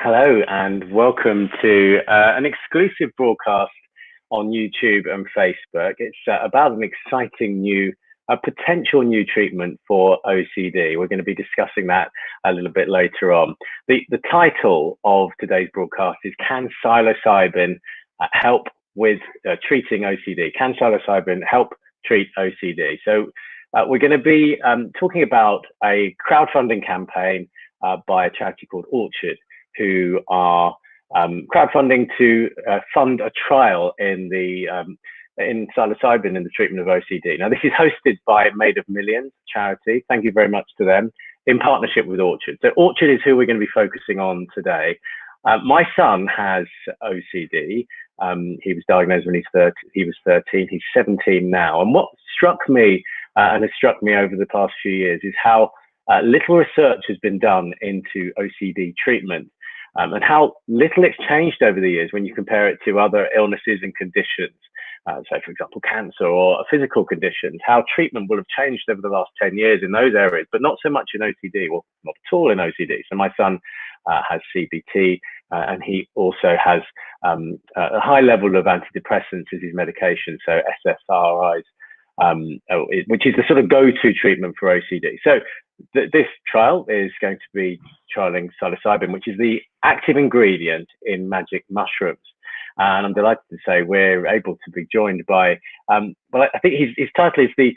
Hello and welcome to an exclusive broadcast on YouTube and Facebook. It's about an exciting new, potential new treatment for OCD. We're going to be discussing that a little bit later on. The title of today's broadcast is Can Psilocybin Help with Treating OCD? Can Psilocybin help treat OCD? So we're going to be talking about a crowdfunding campaign by a charity called Orchard, who are crowdfunding to fund a trial in psilocybin in the treatment of OCD. Now, this is hosted by Made of Millions charity. Thank you very much to them, in partnership with Orchard. So Orchard is who we're going to be focusing on today. My son has OCD. He was diagnosed when he was 13. He's 17 now. And what struck me and has struck me over the past few years is how little research has been done into OCD treatment. And how little it's changed over the years when you compare it to other illnesses and conditions, so for example, cancer or physical conditions, how treatment will have changed over the last 10 years in those areas, but not so much in OCD, well, not at all in OCD. So my son has CBT, and he also has a high level of antidepressants as his medication, so SSRIs, which is the sort of go-to treatment for OCD. So this trial is going to be trialing psilocybin, which is the active ingredient in magic mushrooms. And I'm delighted to say we're able to be joined by, well, I think his title is the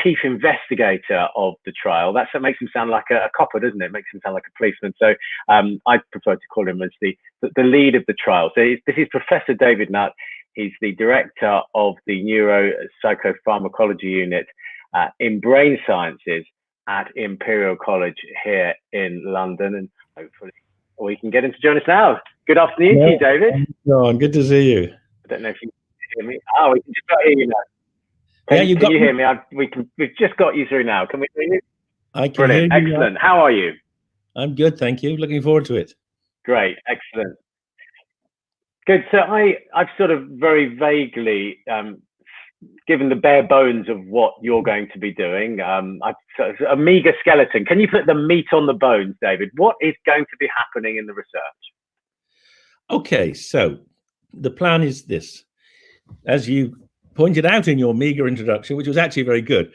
chief investigator of the trial. That makes him sound like a copper, doesn't it? Makes him sound like a policeman. So I prefer to call him as the lead of the trial. So this is Professor David Nutt. He's the director of the Neuropharmacology unit in brain sciences at Imperial College here in London, and hopefully we can get him to join us now. Good afternoon to you, David. John, good to see you. I don't know if you can hear me. Oh, we can just about hear you now. Can you hear me? We've just got you through now. Can we hear you? I can. Brilliant. Hear you. Excellent. How are you? I'm good, thank you. Looking forward to it. Great. Excellent. Good. So I've sort of very vaguely given the bare bones of what you're going to be doing. A meager skeleton. Can you put the meat on the bones, David? What is going to be happening in the research? Okay, so the plan is this. As you pointed out in your meager introduction, which was actually very good,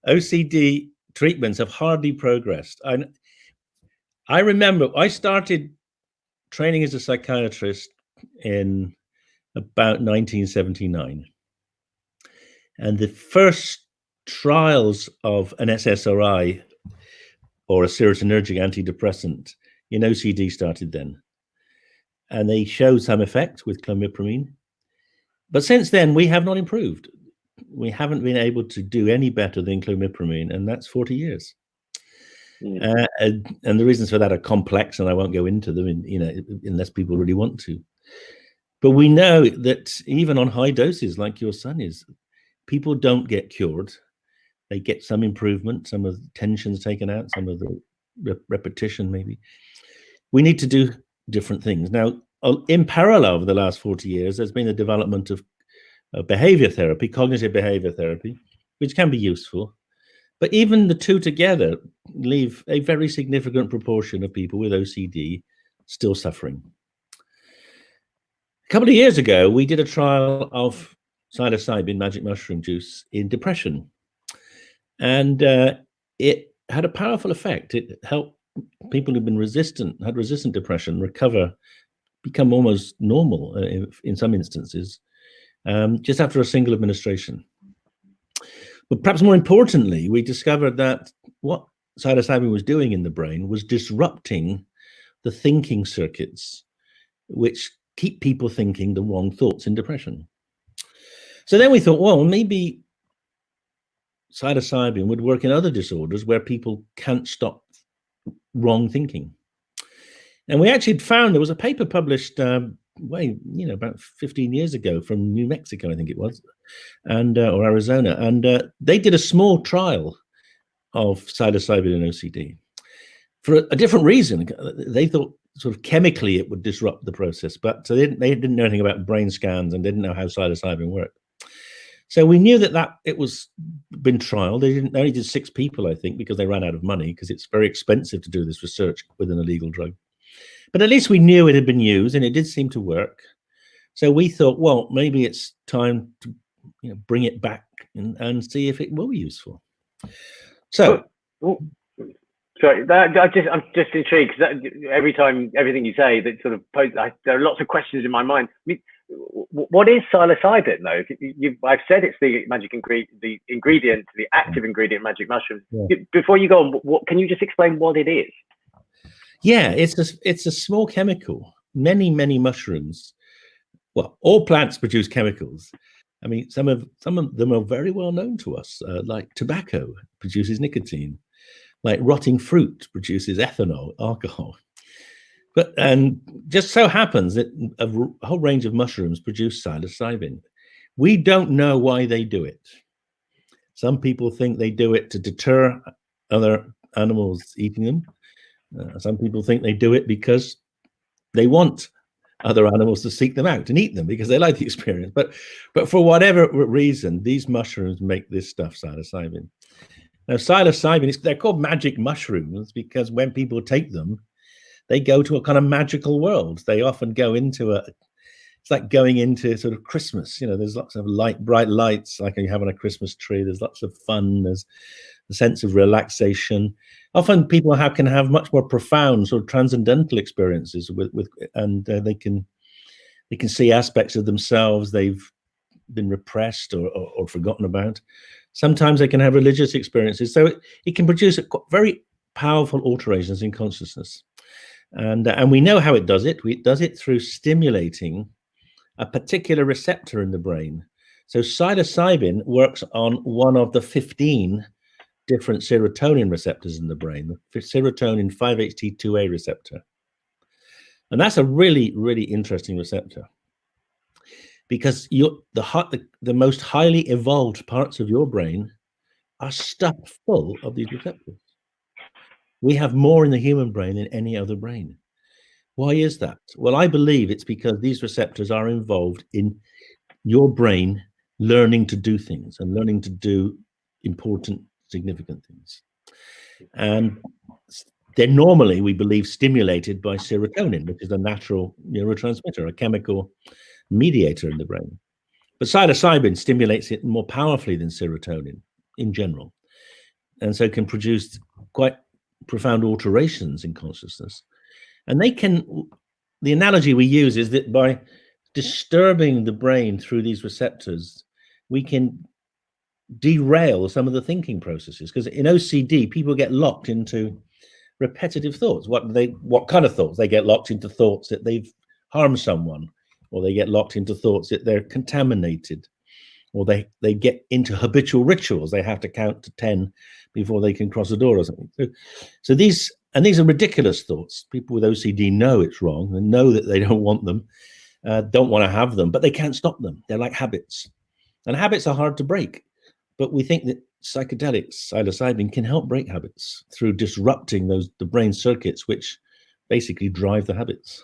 OCD treatments have hardly progressed. I remember I started training as a psychiatrist in about 1979. And the first trials of an SSRI or a serotonergic antidepressant in OCD started then. And they showed some effect with clomipramine. But since then, we have not improved. We haven't been able to do any better than clomipramine, and that's 40 years. And the reasons for that are complex, and I won't go into them, unless people really want to. But we know that even on high doses, like your son is, people don't get cured. They get some improvement, some of the tensions taken out, some of the repetition maybe. We need to do different things. Now, in parallel over the last 40 years, there's been a development of behavior therapy, cognitive behavior therapy, which can be useful. But even the two together leave a very significant proportion of people with OCD still suffering. A couple of years ago, we did a trial of psilocybin magic mushroom juice in depression, and it had a powerful effect. It helped people who've been had resistant depression recover, become almost normal in some instances, just after a single administration. But perhaps more importantly, we discovered that what psilocybin was doing in the brain was disrupting the thinking circuits which keep people thinking the wrong thoughts in depression. So then we thought, well, maybe psilocybin would work in other disorders where people can't stop wrong thinking. And we actually found there was a paper published about 15 years ago from New Mexico, I think it was, and or Arizona, and they did a small trial of psilocybin in OCD for a different reason. They thought sort of chemically it would disrupt the process, but so they didn't know anything about brain scans and didn't know how psilocybin worked. So we knew that it was been trialed. They only did 6 people, I think, because they ran out of money, because it's very expensive to do this research with an illegal drug. But at least we knew it had been used and it did seem to work. So we thought, well, maybe it's time to bring it back and see if it will be useful. So, sorry, I'm just intrigued because everything you say, that sort of there are lots of questions in my mind. I mean, what is psilocybin though? I've said it's the active ingredient, magic mushrooms. Yeah. Before you go on, can you just explain what it is? Yeah, it's a small chemical. Many mushrooms. Well, all plants produce chemicals. I mean, some of them are very well known to us, like tobacco produces nicotine, like rotting fruit produces ethanol, alcohol. And just so happens that a whole range of mushrooms produce psilocybin. We don't know why they do it. Some people think they do it to deter other animals eating them. Some people think they do it because they want other animals to seek them out and eat them because they like the experience. But for whatever reason, these mushrooms make this stuff psilocybin. Now, psilocybin, they're called magic mushrooms because when people take them, they go to a kind of magical world. They often go into it's like going into sort of Christmas. There's lots of bright lights like you have on a Christmas tree. There's lots of fun. There's a sense of relaxation. Often people can have much more profound sort of transcendental experiences and they can see aspects of themselves they've been repressed or forgotten about. Sometimes they can have religious experiences. So it can produce very powerful alterations in consciousness. And we know how it does it. It does it through stimulating a particular receptor in the brain. So psilocybin works on one of the 15 different serotonin receptors in the brain, the serotonin 5-HT2A receptor. And that's a really, really interesting receptor because the most highly evolved parts of your brain are stuffed full of these receptors. We have more in the human brain than any other brain. Why is that? Well, I believe it's because these receptors are involved in your brain learning to do things and learning to do important, significant things. And they're normally, we believe, stimulated by serotonin, which is a natural neurotransmitter, a chemical mediator in the brain. But psilocybin stimulates it more powerfully than serotonin in general, and so can produce quite profound alterations in consciousness. And the analogy we use is that by disturbing the brain through these receptors, we can derail some of the thinking processes. Because in OCD, people get locked into repetitive thoughts. What kind of thoughts? They get locked into thoughts that they've harmed someone, or they get locked into thoughts that they're contaminated, or they get into habitual rituals. They have to count to 10 before they can cross a door or something. So these are ridiculous thoughts. People with OCD know it's wrong and know that they don't want them, don't want to have them, but they can't stop them. They're like habits. And habits are hard to break. But we think that psychedelics, psilocybin, can help break habits through disrupting the brain circuits which basically drive the habits.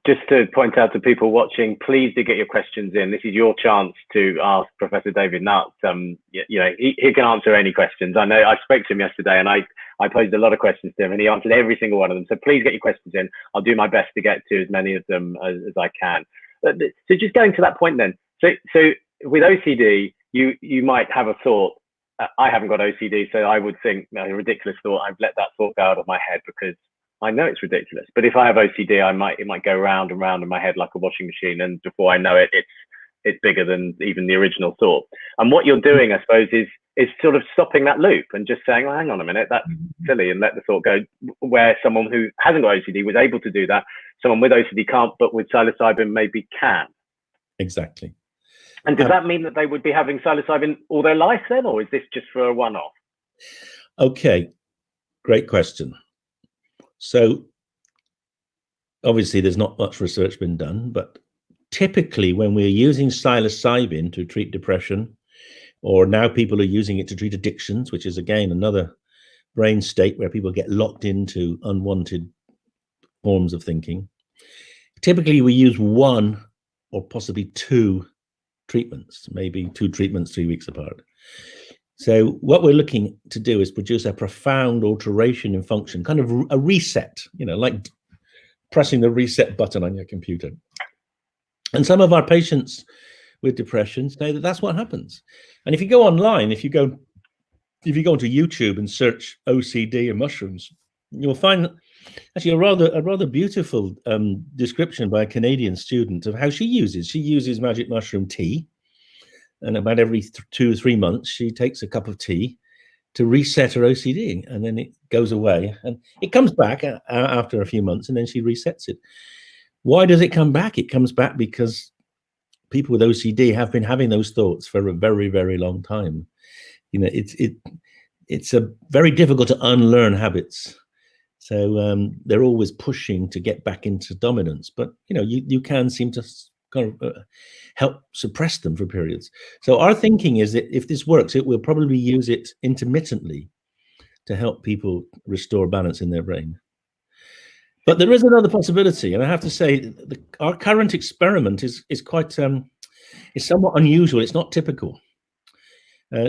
Just to point out to people watching, please do get your questions in. This is your chance to ask Professor David Nutt. He can answer any questions. I know I spoke to him yesterday and I posed a lot of questions to him and he answered every single one of them. So please get your questions in. I'll do my best to get to as many of them as I can. So just going to that point then. So with OCD, you might have a thought. I haven't got OCD, so I would think a ridiculous thought. I've let that thought go out of my head because I know it's ridiculous. But if I have OCD, it might go round and round in my head like a washing machine, and before I know it, it's bigger than even the original thought. And what you're doing, I suppose, is sort of stopping that loop and just saying, "Oh, hang on a minute, that's silly," and let the thought go. Where someone who hasn't got OCD was able to do that, someone with OCD can't, but with psilocybin maybe can. Exactly. And does that mean that they would be having psilocybin all their life then, or is this just for a one-off? Okay, great question. So obviously there's not much research been done, but typically when we're using psilocybin to treat depression, or now people are using it to treat addictions, which is again another brain state where people get locked into unwanted forms of thinking, typically we use one or possibly two treatments, maybe two treatments 3 weeks apart. So what we're looking to do is produce a profound alteration in function, kind of a reset, like pressing the reset button on your computer. And some of our patients with depression say that that's what happens. And if you go online, if you go onto YouTube and search OCD and mushrooms, you'll find actually a rather beautiful description by a Canadian student of how she uses magic mushroom tea. And about every 2 or 3 months, she takes a cup of tea to reset her OCD, and then it goes away, and it comes back after a few months, and then she resets it. Why does it come back? It comes back because people with OCD have been having those thoughts for a very, very long time. It's a very difficult to unlearn habits. So they're always pushing to get back into dominance, but you can seem to kind of help suppress them for periods. So our thinking is that if this works, it will probably use it intermittently to help people restore balance in their brain. But there is another possibility, and I have to say, our current experiment is quite is somewhat unusual. It's not typical.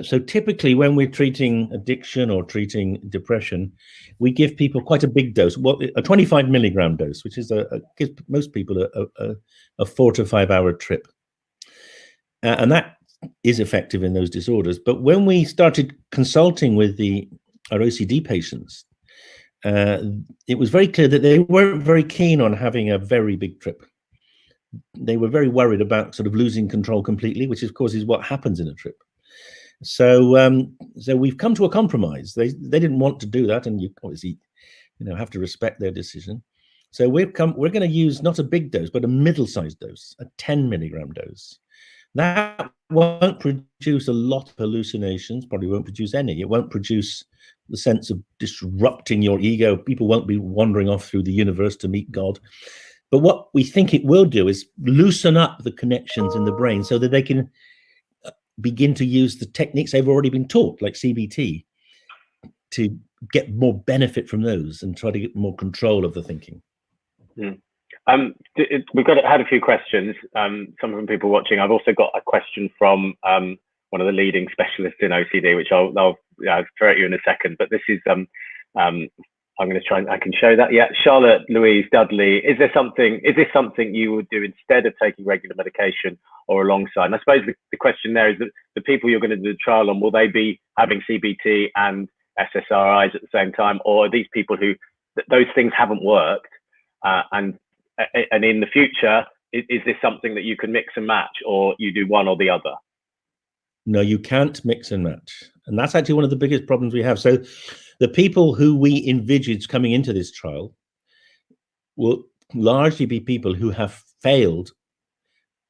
So typically, when we're treating addiction or treating depression, we give people quite a big dose, a 25 milligram dose, which is gives most people a 4 to 5 hour trip, and that is effective in those disorders. But when we started consulting with our OCD patients, it was very clear that they weren't very keen on having a very big trip. They were very worried about sort of losing control completely, which of course is what happens in a trip. So we've come to a compromise. They didn't want to do that, and you obviously have to respect their decision. So we're going to use not a big dose, but a middle-sized dose, a 10 milligram dose. That won't produce a lot of hallucinations, probably won't produce any. It won't produce the sense of disrupting your ego. People won't be wandering off through the universe to meet God. But what we think it will do is loosen up the connections in the brain so that they can begin to use the techniques they've already been taught, like CBT, to get more benefit from those and try to get more control of the thinking. We've had a few questions, some from people watching. I've also got a question from one of the leading specialists in OCD, which I'll throw at you in a second. But this is I'm going to try and I can show that. Yeah, Charlotte Louise Dudley, is this something you would do instead of taking regular medication or alongside? And I suppose the question there is that the people you're going to do the trial on, will they be having CBT and SSRIs at the same time, or are these people who those things haven't worked, and in the future, is this something that you can mix and match, or you do one or the other? No, you can't mix and match. And that's actually one of the biggest problems we have. So the people who we envisage coming into this trial will largely be people who have failed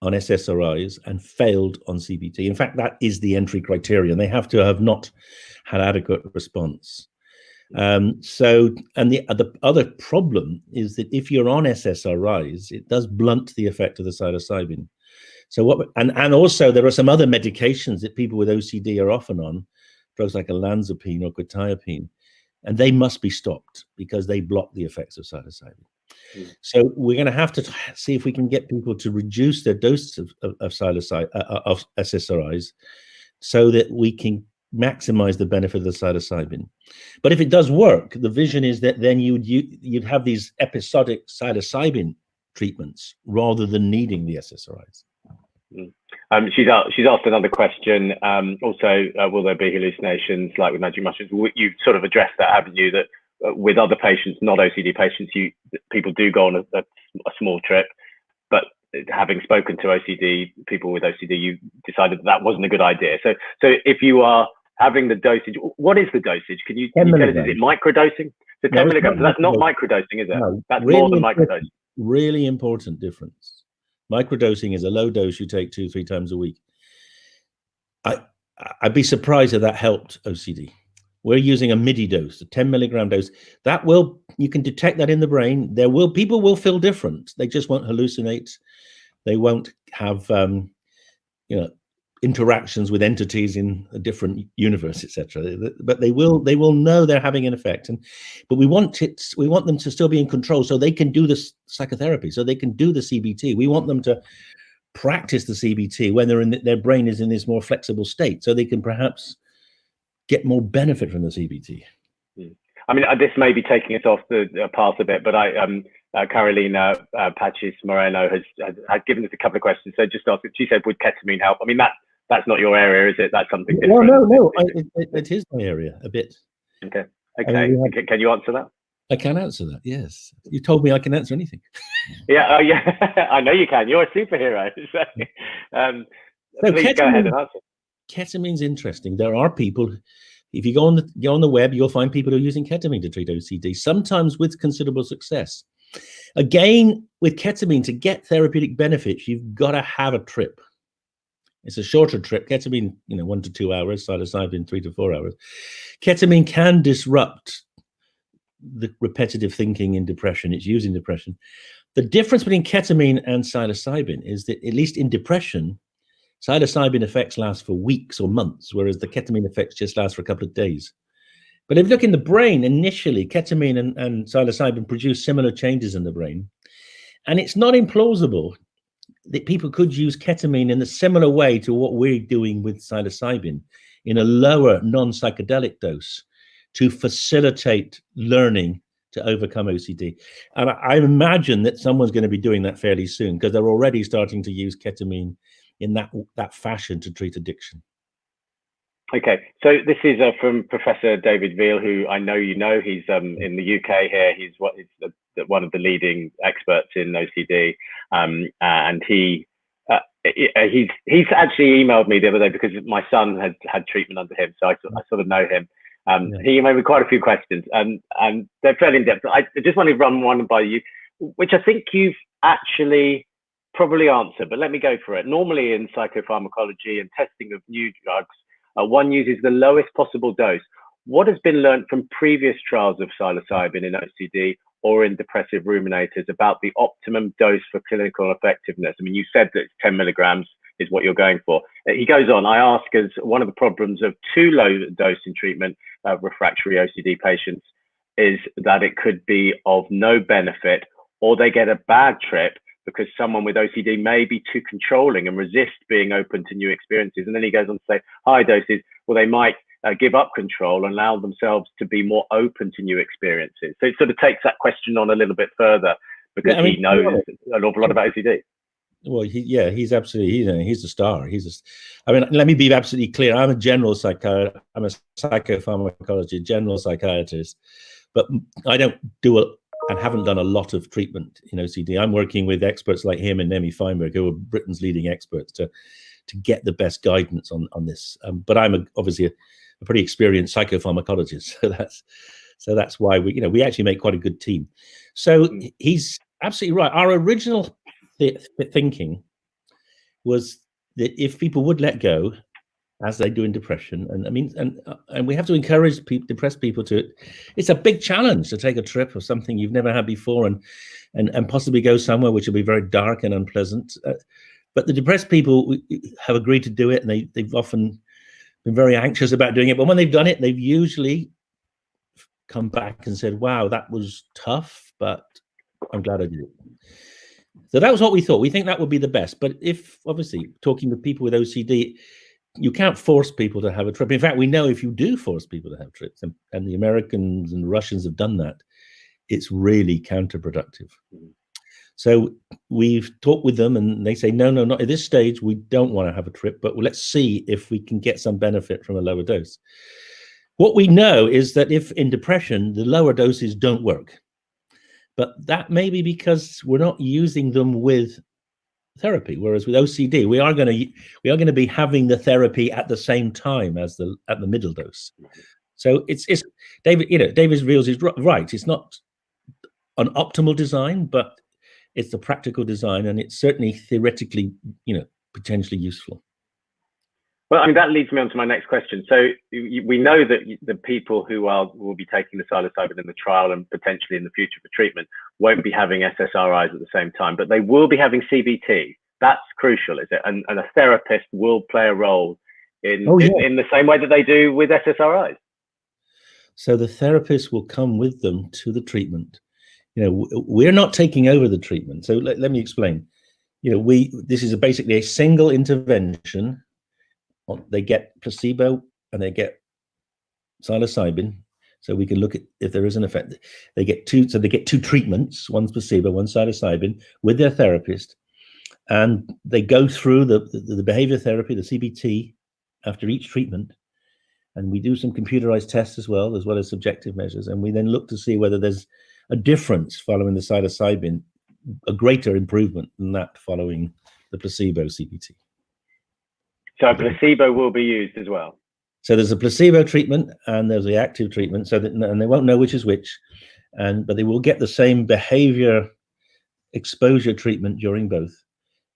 on SSRIs and failed on CBT. In fact, that is the entry criterion. They have to have not had adequate response. And the other problem is that if you're on SSRIs, it does blunt the effect of the psilocybin. So and also there are some other medications that people with OCD are often on, drugs like olanzapine or quetiapine, and they must be stopped because they block the effects of psilocybin. So we're going to have to see if we can get people to reduce their dose of SSRIs so that we can maximize the benefit of the psilocybin. But if it does work, the vision is that then you'd have these episodic psilocybin treatments rather than needing the SSRIs. She's asked another question. Also, will there be hallucinations like with magic mushrooms? You've sort of addressed that, haven't you? That with other patients, not OCD patients, people do go on a small trip. But having spoken to people with OCD, you decided that wasn't a good idea. So if you are having the dosage, what is the dosage? Can you tell us? Is it microdosing? So 10 milligrams. So that's not microdosing, is it? No, that's really more than microdosing. Really important difference. Microdosing is a low dose you take 2-3 times a week. I'd be surprised if that helped OCD. We're using a MIDI dose, a 10 milligram dose. You can detect that in the brain. People will feel different. They just won't hallucinate. They won't have interactions with entities in a different universe, etc. But they will know they're having an effect. But we want them to still be in control so they can do the psychotherapy, so they can do the CBT. We want them to practice the CBT when their brain is in this more flexible state, so they can perhaps get more benefit from the CBT. I mean, this may be taking us off the path a bit, but Carolina Pachis Moreno has given us a couple of questions. So just ask. She said, would ketamine help? I mean, that's not your area, is it? That's something different. No. It is my area a bit. Okay. I mean, Can you answer that? I can answer that. Yes. You told me I can answer anything. Yeah. Oh, yeah. I know you can. You're a superhero. So, please go ahead and answer. Ketamine's interesting. There are people. If you go on the web, you'll find people who are using ketamine to treat OCD, sometimes with considerable success. Again, with ketamine, to get therapeutic benefits, you've got to have a trip. It's a shorter trip. Ketamine, 1 to 2 hours, psilocybin 3 to 4 hours. Ketamine can disrupt the repetitive thinking in depression. It's used in depression. The difference between ketamine and psilocybin is that, at least in depression, psilocybin effects last for weeks or months, whereas the ketamine effects just last for a couple of days. But if you look in the brain, initially, ketamine and psilocybin produce similar changes in the brain. And it's not implausible that people could use ketamine in a similar way to what we're doing with psilocybin, in a lower non-psychedelic dose, to facilitate learning to overcome OCD. And I imagine that someone's going to be doing that fairly soon, because they're already starting to use ketamine in that fashion to treat addiction. Okay, so this is from Professor David Veal, who I know you know. He's in the UK here. He's one of the leading experts in OCD, and he's actually emailed me the other day because my son had treatment under him, so I sort of know him. He emailed me quite a few questions, and they're fairly in depth. I just want to run one by you, which I think you've actually probably answered, but let me go for it. Normally in psychopharmacology and testing of new drugs, one uses the lowest possible dose. What has been learned from previous trials of psilocybin in OCD or in depressive ruminators about the optimum dose for clinical effectiveness? I mean, you said that 10 milligrams is what you're going for. He goes on, I ask, as one of the problems of too low dose in treatment of refractory OCD patients is that it could be of no benefit, or they get a bad trip because someone with OCD may be too controlling and resist being open to new experiences. And then he goes on to say, high doses, well, they might give up control and allow themselves to be more open to new experiences. So it sort of takes that question on a little bit further, because he knows an awful lot about OCD. Well, he's absolutely, he's a star. Let me be absolutely clear. I'm a psychopharmacology general psychiatrist, but I don't do and haven't done a lot of treatment in OCD. I'm working with experts like him and Nemi Feinberg, who are Britain's leading experts, to get the best guidance on this. But I'm obviously a pretty experienced psychopharmacologist, so that's why we actually make quite a good team. So he's absolutely right. Our original thinking was that if people would let go, as they do in depression, and we have to encourage depressed people to. It's a big challenge to take a trip of something you've never had before, and possibly go somewhere which will be very dark and unpleasant. But the depressed people have agreed to do it, and they've often been very anxious about doing it. But when they've done it, they've usually come back and said, "Wow, that was tough, but I'm glad I did it." So that was what we thought. We think that would be the best. But if, obviously, talking with people with OCD, you can't force people to have a trip. In fact, we know if you do force people to have trips, and the Americans and Russians have done that, it's really counterproductive. So we've talked with them, and they say, no, not at this stage. We don't want to have a trip, but let's see if we can get some benefit from a lower dose. What we know is that if in depression, the lower doses don't work, but that may be because we're not using them with therapy, whereas with OCD we are going to be having the therapy at the same time as the middle dose. So it's David Veal is right. It's not an optimal design, but it's the practical design, and it's certainly theoretically potentially useful. Well, I mean, that leads me on to my next question. So we know that the people who will be taking the psilocybin in the trial and potentially in the future for treatment won't be having SSRIs at the same time, but they will be having CBT. That's crucial, is it? And a therapist will play a role in the same way that they do with SSRIs. So the therapist will come with them to the treatment. We're not taking over the treatment. So let me explain. This is basically a single intervention. They get placebo and they get psilocybin, so we can look at if there is an effect. They get two treatments, one's placebo, one's psilocybin, with their therapist, and they go through the behavior therapy, the CBT, after each treatment, and we do some computerized tests as well as subjective measures, and we then look to see whether there's a difference following the psilocybin, a greater improvement than that following the placebo CBT. So a placebo will be used as well. So there's a placebo treatment and there's the active treatment. So that, and they won't know which is which, but they will get the same behavior exposure treatment during both,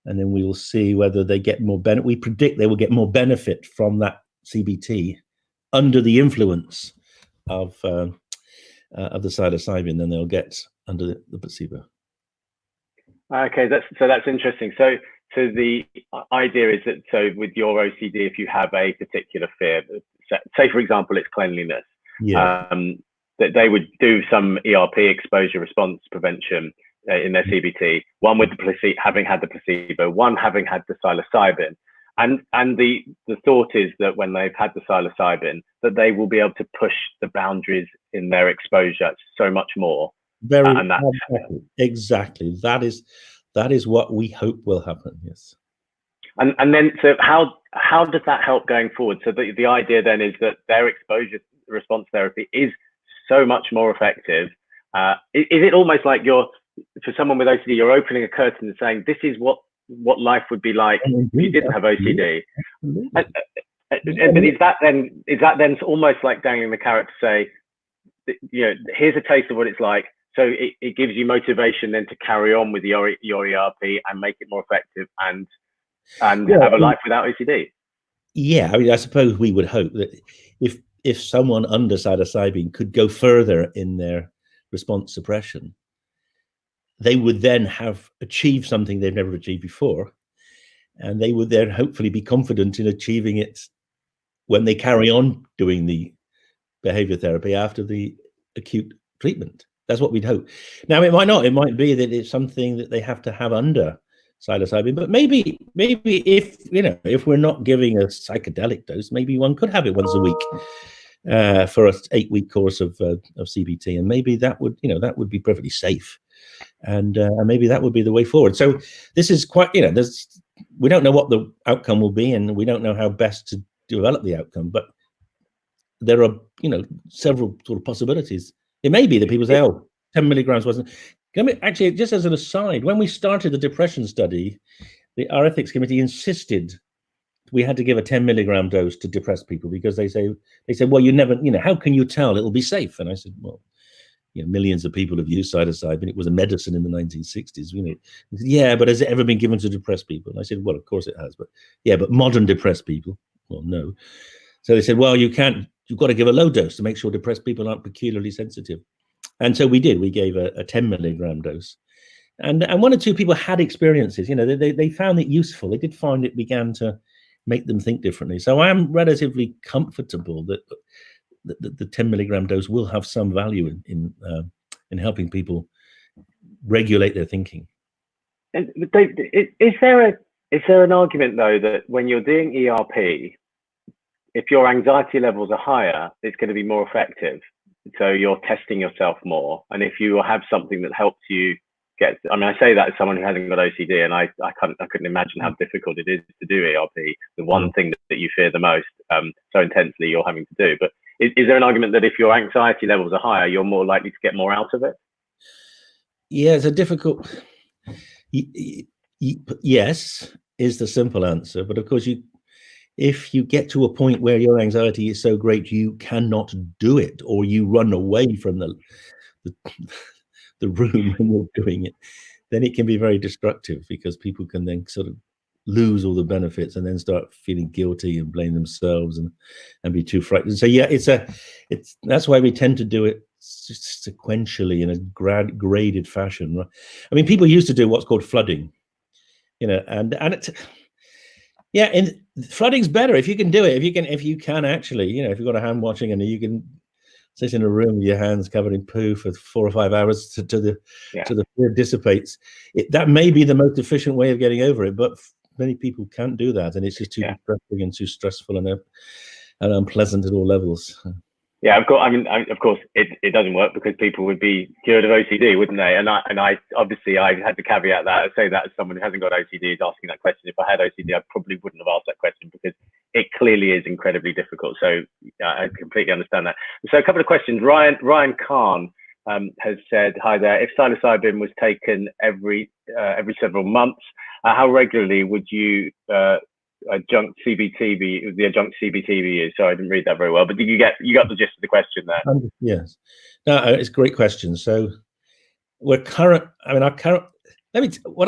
and then we will see whether they get more benefit. We predict they will get more benefit from that CBT under the influence of the psilocybin than they'll get under the placebo. Okay, that's interesting. So the idea is that, so with your OCD, if you have a particular fear, say for example it's cleanliness, yeah, that they would do some ERP, exposure response prevention, in their CBT, one with the placebo, having had the placebo, one having had the psilocybin, and the thought is that when they've had the psilocybin, that they will be able to push the boundaries in their exposure so much more. Exactly. That is what we hope will happen. Yes. And then, so how does that help going forward? So the idea then is that their exposure response therapy is so much more effective. Is it almost like for someone with OCD, you're opening a curtain and saying, this is what life would be like if you didn't have OCD? But is that then almost like dangling the carrot to say, here's a taste of what it's like, so it gives you motivation then to carry on with your ERP and make it more effective and have a life without OCD? Yeah, I mean, I suppose we would hope that if someone under psilocybin could go further in their response suppression, they would then have achieved something they've never achieved before, and they would then hopefully be confident in achieving it when they carry on doing the behavior therapy after the acute treatment. That's what we'd hope. Now, it might not. It might be that it's something that they have to have under psilocybin, but maybe if we're not giving a psychedelic dose, maybe one could have it once a week for an 8-week course of CBT, and maybe that would be perfectly safe. And maybe that would be the way forward. So this is quite, we don't know what the outcome will be, and we don't know how best to develop the outcome, but there are, several sort of possibilities. It may be that people say, 10 milligrams wasn't. Actually, just as an aside, when we started the depression study, our ethics committee insisted we had to give a 10 milligram dose to depressed people, because they said, well, you never, how can you tell it'll be safe? And I said, well, millions of people have used psilocybin. It was a medicine in the 1960s. Yeah, but has it ever been given to depressed people? And I said, well, of course it has, but modern depressed people, well, no. So they said, well, you've got to give a low dose to make sure depressed people aren't peculiarly sensitive. And so we did. We gave a 10 milligram dose, and one or two people had experiences. They found it useful. They did find it began to make them think differently. So I am relatively comfortable that the 10 milligram dose will have some value in helping people regulate their thinking. And is there an argument though that when you're doing ERP, if your anxiety levels are higher, it's going to be more effective? So you're testing yourself more, and if you have something that helps you get, I say that as someone who hasn't got OCD, and I couldn't imagine how difficult it is to do ERP, the one thing that you fear the most so intensely you're having to do. But is there an argument that if your anxiety levels are higher, you're more likely to get more out of it? Yeah, it's a difficult. Yes, is the simple answer. But of course, if you get to a point where your anxiety is so great you cannot do it, or you run away from the room when you're doing it, then it can be very destructive, because people can then sort of lose all the benefits and then start feeling guilty and blame themselves and be too frightened. So yeah, that's why we tend to do it sequentially in a graded fashion. I mean, people used to do what's called flooding, and it's, yeah, and flooding's better if you can do it. If you can actually, if you've got a hand washing and you can sit in a room with your hands covered in poo for 4 or 5 hours to the fear dissipates. That may be the most efficient way of getting over it, but many people can't do that, and it's just too depressing and too stressful and unpleasant at all levels. Yeah, of course. I mean, of course, it doesn't work because people would be cured of OCD, wouldn't they? And I obviously I had to caveat that. I say that as someone who hasn't got OCD is asking that question. If I had OCD, I probably wouldn't have asked that question because it clearly is incredibly difficult. So I completely understand that. So a couple of questions. Ryan Khan has said, "Hi there. If psilocybin was taken every several months, how regularly would you adjunct CBT be used?" So I didn't read that very well, but did you got the gist of the question there? Yes, no, it's a great question. So what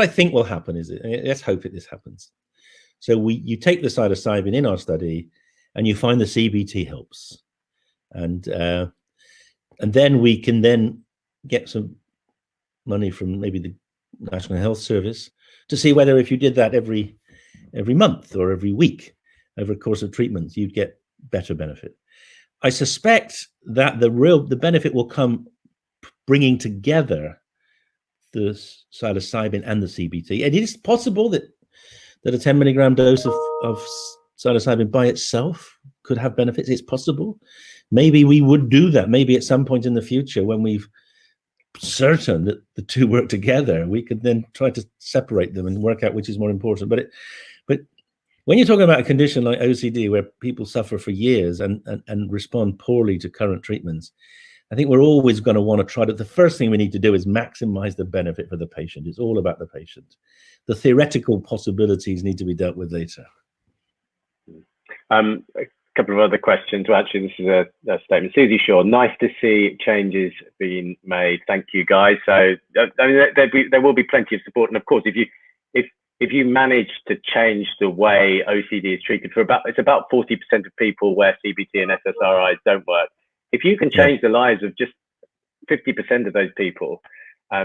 I think will happen is, let's hope this happens. So you take the psilocybin in our study, and you find the CBT helps, and then we can then get some money from maybe the National Health Service to see whether if you did that every month or every week over a course of treatment, you'd get better benefit. I suspect that the benefit will come bringing together the psilocybin and the CBT. And it is possible that a 10 milligram dose of psilocybin by itself could have benefits. It's possible. Maybe we would do that. Maybe at some point in the future, when we've certain that the two work together, we could then try to separate them and work out which is more important. But when you're talking about a condition like OCD, where people suffer for years and respond poorly to current treatments, I think we're always going to want to try to. The first thing we need to do is maximize the benefit for the patient. It's all about the patient. The theoretical possibilities need to be dealt with later. A couple of other questions. Well, actually, this is a statement. Susie Shaw, nice to see changes being made. Thank you, guys. So I mean, there will be plenty of support, and of course, if you manage to change the way OCD is treated it's about 40% of people where CBT and SSRIs don't work. If you can change the lives of just 50% of those people,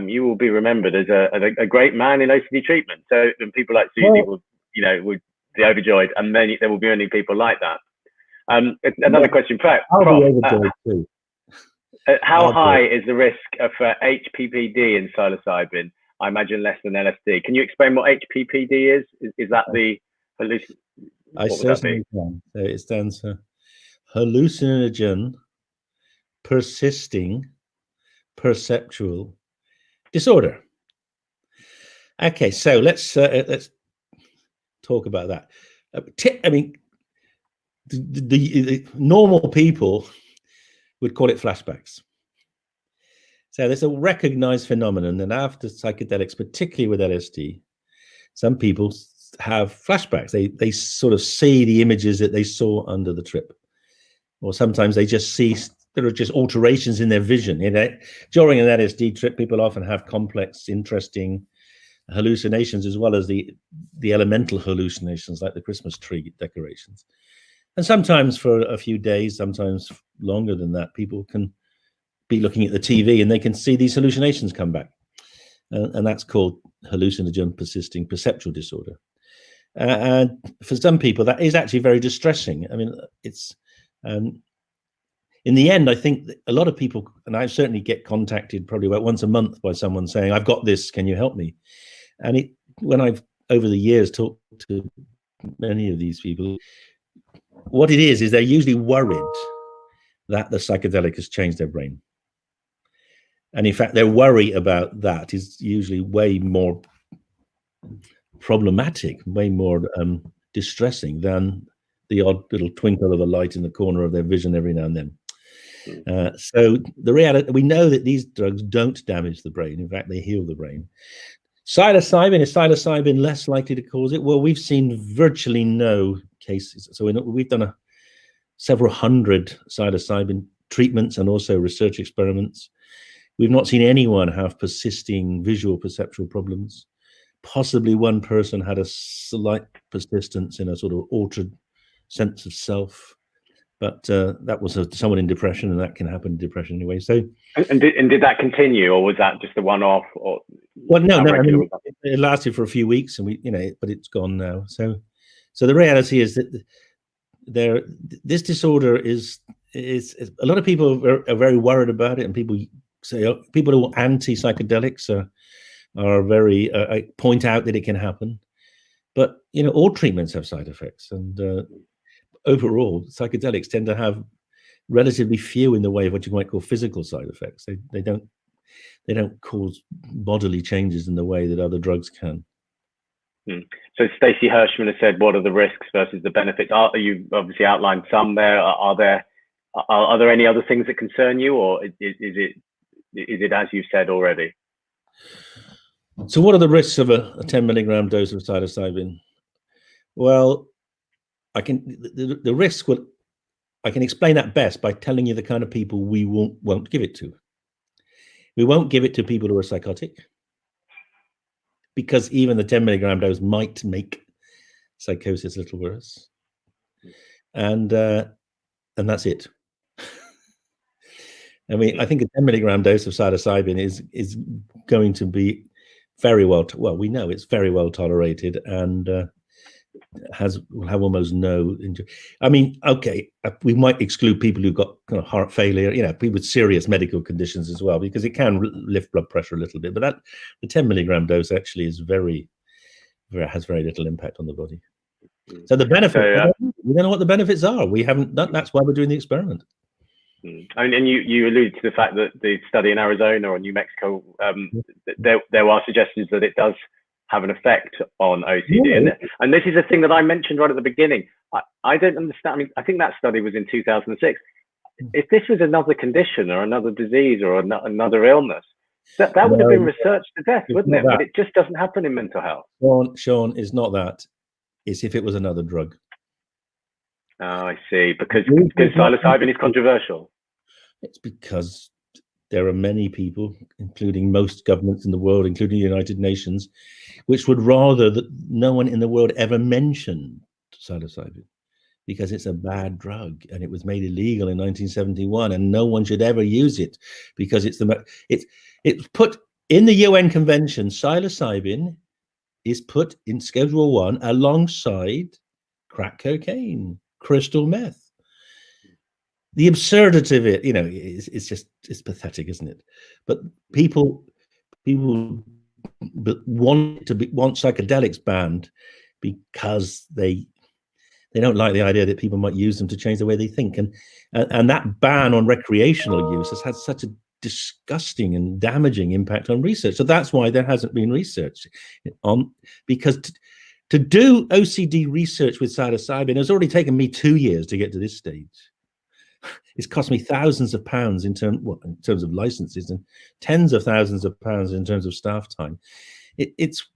you will be remembered as a great man in OCD treatment. So and people like Susie would be overjoyed, and then there will be only people like that. Another question, Prof. How high is the risk for HPPD in psilocybin? I imagine less than LSD. Can you explain what HPPD is? Is that the hallucination? I certainly can. So it stands for hallucinogen persisting perceptual disorder. Okay, so let's talk about that. I mean, the normal people would call it flashbacks. So there's a recognized phenomenon that after psychedelics, particularly with LSD, some people have flashbacks. They sort of see the images that they saw under the trip, or sometimes they just see. There are just alterations in their vision. During an LSD trip, people often have complex, interesting hallucinations, as well as the elemental hallucinations, like the Christmas tree decorations. And sometimes for a few days, sometimes longer than that, people can be looking at the TV and they can see these hallucinations come back. And that's called hallucinogen persisting perceptual disorder. And for some people, that is actually very distressing. I mean, it's... in the end, I think a lot of people, and I certainly get contacted probably about once a month by someone saying, "I've got this, can you help me?" And when I've, over the years, talked to many of these people, what it is they're usually worried that the psychedelic has changed their brain. And in fact, their worry about that is usually way more problematic, way more distressing than the odd little twinkle of a light in the corner of their vision every now and then. So the reality, we know that these drugs don't damage the brain. In fact, they heal the brain. Is psilocybin less likely to cause it? Well, we've seen virtually no cases. So we've done several hundred psilocybin treatments and also research experiments. We've not seen anyone have persisting visual perceptual problems. Possibly one person had a slight persistence in a sort of altered sense of self. But that was someone in depression, and that can happen in depression anyway. So, and did that continue, or was that just a one-off? Or well, no. I mean, it lasted for a few weeks, and but it's gone now. So the reality is that this disorder is a lot of people are very worried about it, and people who are anti-psychedelics are very point out that it can happen. But all treatments have side effects, and overall, psychedelics tend to have relatively few in the way of what you might call physical side effects. They don't cause bodily changes in the way that other drugs can. So Stacey Hirschman has said, what are the risks versus the benefits? You obviously outlined some there. Are there any other things that concern you, or is it as you said already? So what are the risks of a 10 milligram dose of psilocybin? Well, the risks I can explain that best by telling you the kind of people we won't give it to. We won't give it to people who are psychotic, because even the 10 milligram dose might make psychosis a little worse. And that's it. I mean, I think a 10 milligram dose of psilocybin is going to be very well, we know it's very well tolerated, and will have almost no injury. I mean, okay, we might exclude people who've got kind of heart failure, people with serious medical conditions as well, because it can lift blood pressure a little bit. But the 10 milligram dose actually is has very little impact on the body. So the benefit, we don't know what the benefits are. We haven't done. That's why we're doing the experiment. And you alluded to the fact that the study in Arizona or New Mexico, there are suggestions that it does have an effect on OCD. Yeah. And this is a thing that I mentioned right at the beginning. I don't understand. I mean, I think that study was in 2006. If this was another condition or another disease or another illness, that would have been researched to death, wouldn't it? But it just doesn't happen in mental health. Sean, is not that. It's if it was another drug. Oh, I see. Because psilocybin is controversial. It's because there are many people, including most governments in the world, including the United Nations, which would rather that no one in the world ever mentioned psilocybin, because it's a bad drug and it was made illegal in 1971, and no one should ever use it because it's put in the UN convention. Psilocybin is put in Schedule 1 alongside crack cocaine, crystal meth. The absurdity of it, it's pathetic, isn't it? But people want psychedelics banned because they don't like the idea that people might use them to change the way they think, and that ban on recreational use has had such a disgusting and damaging impact on research. So that's why there hasn't been research on, because to do OCD research with psilocybin has already taken me 2 years to get to this stage. It's cost me thousands of pounds in terms of licenses, and tens of thousands of pounds in terms of staff time. It's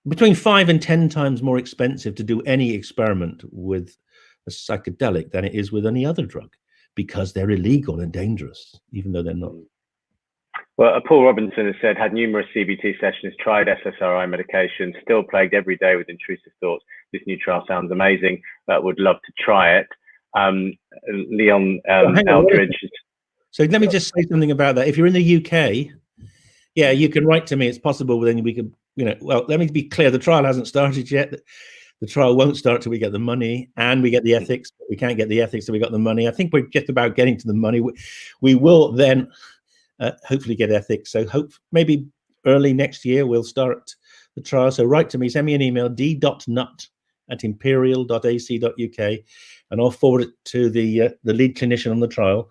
between 5 and 10 times more expensive to do any experiment with a psychedelic than it is with any other drug, because they're illegal and dangerous, even though they're not. Well, Paul Robinson has said, had numerous CBT sessions, tried SSRI medication, still plagued every day with intrusive thoughts. This new trial sounds amazing. Would love to try it. Leon Eldridge. So let me just say something about that. If you're in the UK, you can write to me. It's possible. Then we could, well, let me be clear. The trial hasn't started yet. The trial won't start till we get the money and we get the ethics. But we can't get the ethics till we got the money. I think we're just about getting to the money. We will then hopefully get ethics. So maybe early next year we'll start the trial. So write to me. Send me an email, d.nutt@imperial.ac.uk, and I'll forward it to the lead clinician on the trial,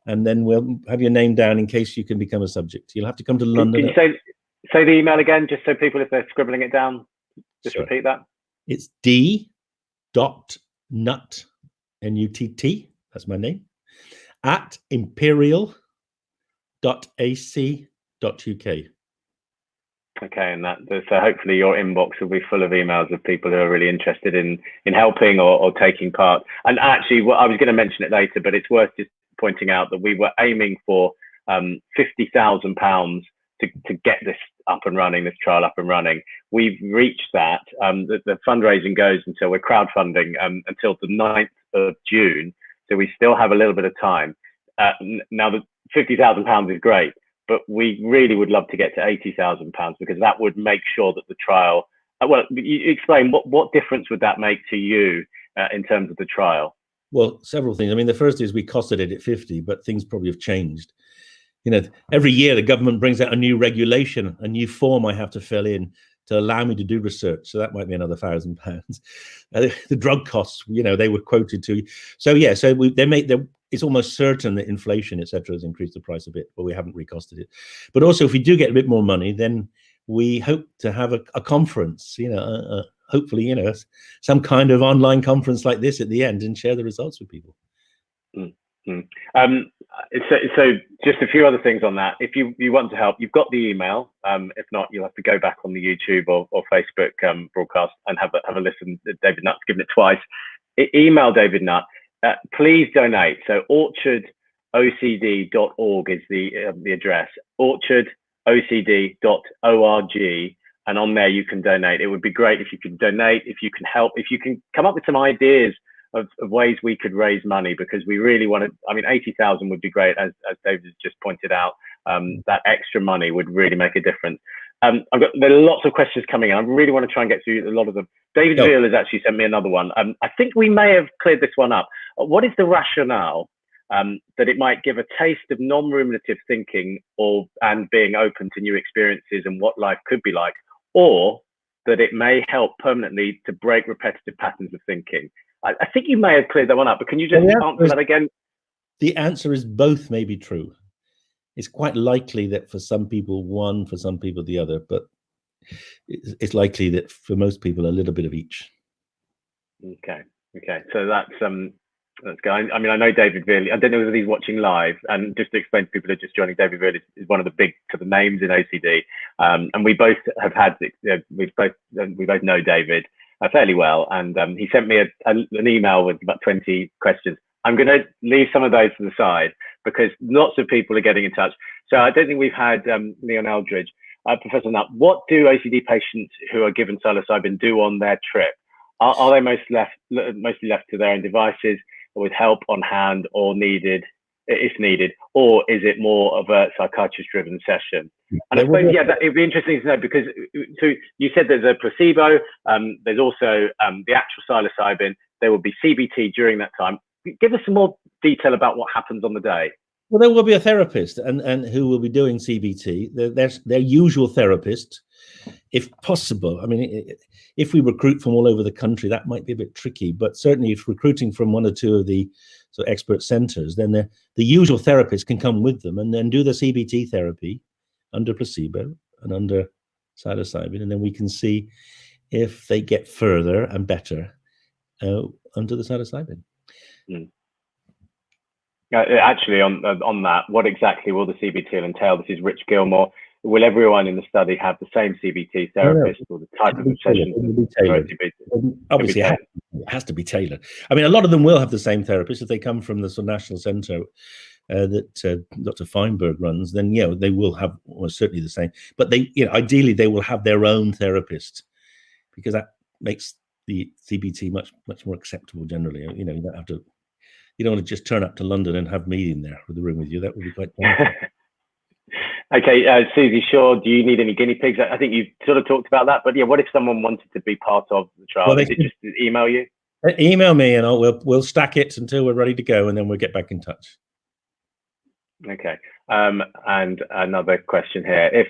and then we'll have your name down in case you can become a subject. You'll have to come to London. Can you say the email again, just so people, if they're scribbling it down, just repeat that? It's d.nutt, Nutt, that's my name, @imperial.ac.uk. Okay, and so hopefully your inbox will be full of emails of people who are really interested in helping or taking part. And actually, I was going to mention it later, but it's worth just pointing out that we were aiming for £50,000 to get this up and running, this trial up and running. We've reached that. The fundraising goes until we're crowdfunding until the 9th of June. So we still have a little bit of time. Now, the £50,000 is great, but we really would love to get to £80,000 because that would make sure that the trial, well, you explain what difference would that make to you in terms of the trial? Well, several things. I mean, the first is we costed it at 50, but things probably have changed. Every year the government brings out a new regulation, a new form I have to fill in to allow me to do research. So that might be another £1,000. The drug costs, they were quoted to. So yeah, so they it's almost certain that inflation, etc., has increased the price a bit, but we haven't recosted it. But also, if we do get a bit more money, then we hope to have a conference, hopefully, some kind of online conference like this at the end, and share the results with people. Mm-hmm. So just a few other things on that. If you want to help, you've got the email. If not, you'll have to go back on the YouTube or Facebook broadcast and have a listen. David Nutt's given it twice. Email David Nutt. Please donate. So orchardocd.org is the address. orchardocd.org, and on there you can donate. It would be great if you could donate, if you can help, if you can come up with some ideas of ways we could raise money, because we really want to. I mean, 80,000 would be great, as David has just pointed out. That extra money would really make a difference. There are lots of questions coming in. I really want to try and get through a lot of them. David Veal has actually sent me another one. I think we may have cleared this one up. What is the rationale that it might give a taste of non-ruminative thinking and being open to new experiences and what life could be like, or that it may help permanently to break repetitive patterns of thinking? I think you may have cleared that one up, but can you just answer that again? The answer is both may be true. It's quite likely that for some people one, for some people the other, but it's likely that for most people a little bit of each. Okay. So that's good. I mean, I know David Veal. I don't know whether he's watching live. And just to explain to people who are just joining, David Veal is one of the big sort of names in OCD, and we both have had. We both know David fairly well, and he sent me an email with about 20 questions. I'm going to leave some of those to the side because lots of people are getting in touch. So I don't think we've had Leon Eldridge. Professor Nutt, what do OCD patients who are given psilocybin do on their trip? Are they mostly left to their own devices with help on hand or needed, if needed, or is it more of a psychiatrist-driven session? And I suppose, it'd be interesting to know, because so you said there's a placebo, there's also the actual psilocybin, there will be CBT during that time. Give us some more detail about what happens on the day. Well, there will be a therapist and who will be doing CBT. Their usual therapist, if possible. I mean, if we recruit from all over the country, that might be a bit tricky. But certainly, if recruiting from one or two of the sort of expert centres, then the usual therapist can come with them and then do the CBT therapy under placebo and under psilocybin, and then we can see if they get further and better under the psilocybin. Actually, on that, what exactly will the CBT entail? This is Rich Gilmore. Will everyone in the study have the same CBT therapist, or the type of session? Obviously, it has to be tailored. I mean, a lot of them will have the same therapist if they come from the sort of national centre that Dr. Feinberg runs. Then they will have certainly the same. But they, ideally, they will have their own therapist, because that makes the CBT much more acceptable generally. You don't have to. You don't want to just turn up to London and have me in there with the room with you. That would be quite painful. Okay, Susie Shaw, do you need any guinea pigs? I think you sort of talked about that, but what if someone wanted to be part of the trial? Well, is it just email you? Email me, and we'll stack it until we're ready to go, and then we'll get back in touch. Okay, and another question here: this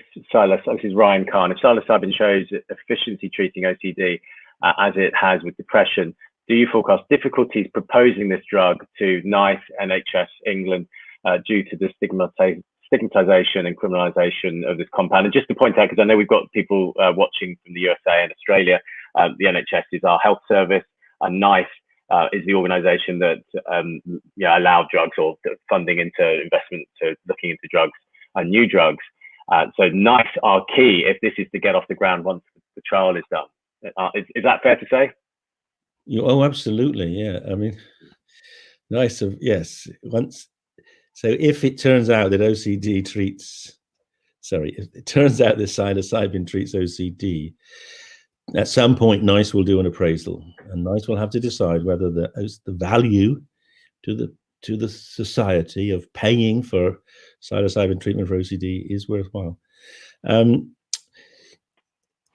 is Ryan Khan. If psilocybin shows efficiency treating OCD as it has with depression, do you forecast difficulties proposing this drug to NICE, NHS England due to the stigmatization and criminalization of this compound? And just to point out, because I know we've got people watching from the USA and Australia, the NHS is our health service, and NICE is the organisation that allowed drugs or funding into investment to looking into drugs and new drugs. So NICE are key if this is to get off the ground once the trial is done. Is that fair to say? Oh, absolutely. Yeah. I mean, NICE, yes. So if it turns out that if it turns out that psilocybin treats OCD, at some point NICE will do an appraisal, and NICE will have to decide whether the value to the society of paying for psilocybin treatment for OCD is worthwhile.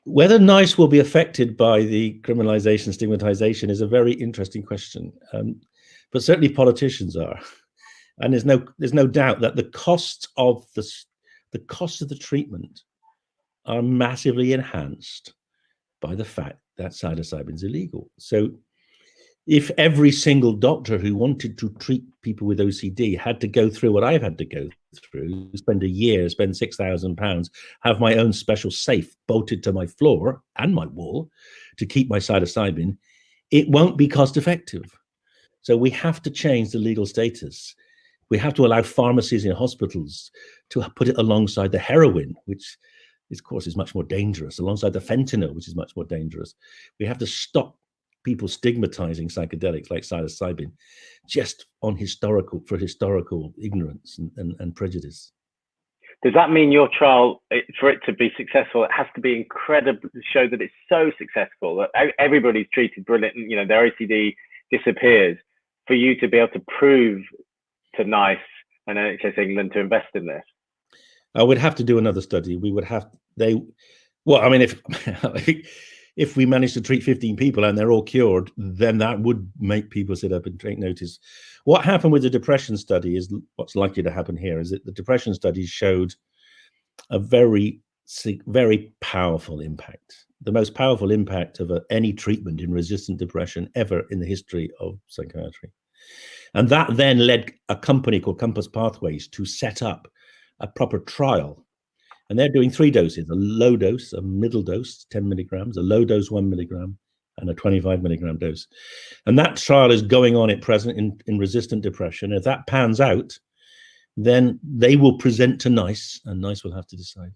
Whether NICE will be affected by the criminalization, stigmatization is a very interesting question, but certainly politicians are. And there's no doubt that the costs of the treatment are massively enhanced by the fact that psilocybin is illegal. So if every single doctor who wanted to treat people with OCD had to go through what I've had to go through, spend a year, spend £6,000, have my own special safe bolted to my floor and my wall to keep my psilocybin, it won't be cost effective. So we have to change the legal status. We have to allow pharmacies in hospitals to put it alongside the heroin, which of course is much more dangerous, alongside the fentanyl, which is much more dangerous. We have to stop people stigmatizing psychedelics like psilocybin just on historical ignorance and prejudice. Does that mean your trial, for it to be successful, it has to be incredible, show that it's so successful that everybody's treated brilliant, you know, their OCD disappears, for you to be able to prove to NICE and NHS England to invest in this? I would have to do another study. We would have, well, I mean, if we manage to treat 15 people and they're all cured, then that would make people sit up and take notice. What happened with the depression study is what's likely to happen here, is that the depression studies showed a very, very powerful impact, the most powerful impact of any treatment in resistant depression ever in the history of psychiatry. And that then led a company called Compass Pathways to set up a proper trial. And they're doing 3 doses, a low dose, a middle dose, 10 milligrams, a low dose, 1 milligram, and a 25 milligram dose. And that trial is going on at present in resistant depression. If that pans out, then they will present to NICE, and NICE will have to decide.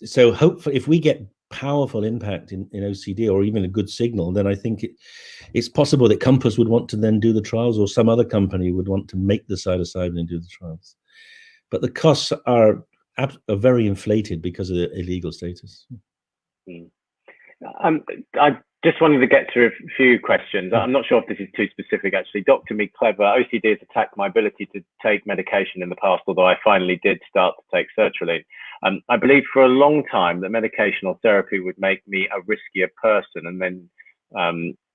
So hopefully, if we get powerful impact in OCD, or even a good signal, then I think it's possible that Compass would want to then do the trials, or some other company would want to make the psilocybin and do the trials. But the costs are very inflated because of the illegal status. I just wanted to get through a few questions. I'm not sure if this is too specific, actually. Dr. Me Clever, OCD has attacked my ability to take medication in the past, although I finally did start to take sertraline. I believe for a long time that medication or therapy would make me a riskier person. And then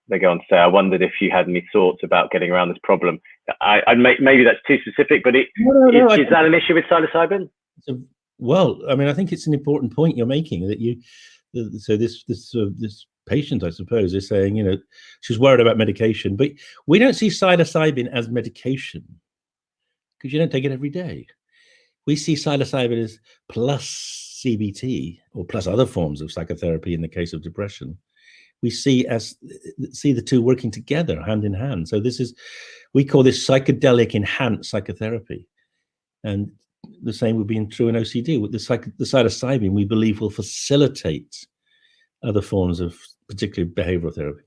they go on to say, I wondered if you had any thoughts about getting around this problem. Maybe that's too specific, but is that an issue with psilocybin? Well, I mean, I think it's an important point you're making, that so this patient, I suppose, is saying, you know, she's worried about medication, but we don't see psilocybin as medication because you don't take it every day. We see psilocybin as plus CBT or plus other forms of psychotherapy in the case of depression. We see the two working together, hand in hand. So we call this psychedelic enhanced psychotherapy. And the same would be true in OCD. With the psilocybin, we believe, will facilitate other forms of particularly behavioral therapy.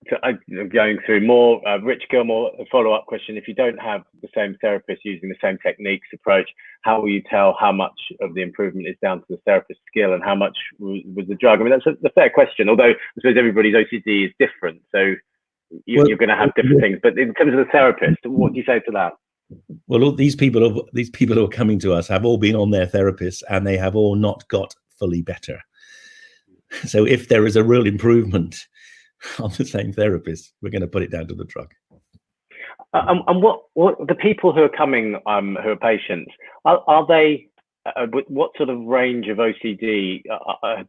So I'm going through more. Rich Gilmore, a follow-up question. If you don't have the same therapist using the same techniques approach, how will you tell how much of the improvement is down to the therapist's skill and how much was the drug? I mean, that's a fair question, although I suppose everybody's OCD is different. So you're going to have different things. But in terms of the therapist, what do you say to that? Well, these people who are coming to us have all been on their therapists and they have all not got fully better. So if there is a real improvement on the same therapist, we're going to put it down to the drug. And what the people who are coming, who are patients, are they? What sort of range of OCD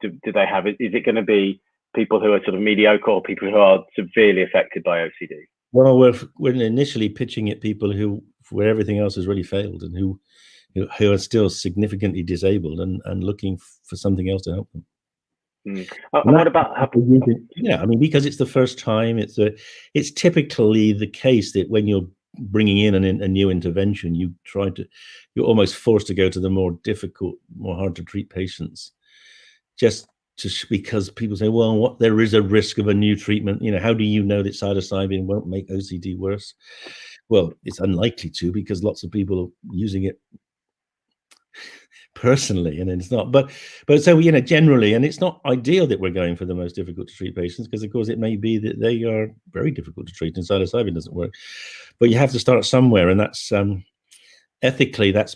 do they have? Is it going to be people who are sort of mediocre or people who are severely affected by OCD? Well, we're initially pitching at people where everything else has really failed and who are still significantly disabled and looking for something else to help them. And what about I mean, because it's the first time, it's typically the case that when you're bringing in a new intervention, you're almost forced to go to the more difficult, more hard to treat patients, just because people say, well, there is a risk of a new treatment. You know, how do you know that psilocybin won't make OCD worse? Well, it's unlikely to, because lots of people are using it personally, and it's not. But so, you know, generally, and it's not ideal that we're going for the most difficult to treat patients, because of course it may be that they are very difficult to treat and psilocybin doesn't work. But you have to start somewhere, and that's ethically that's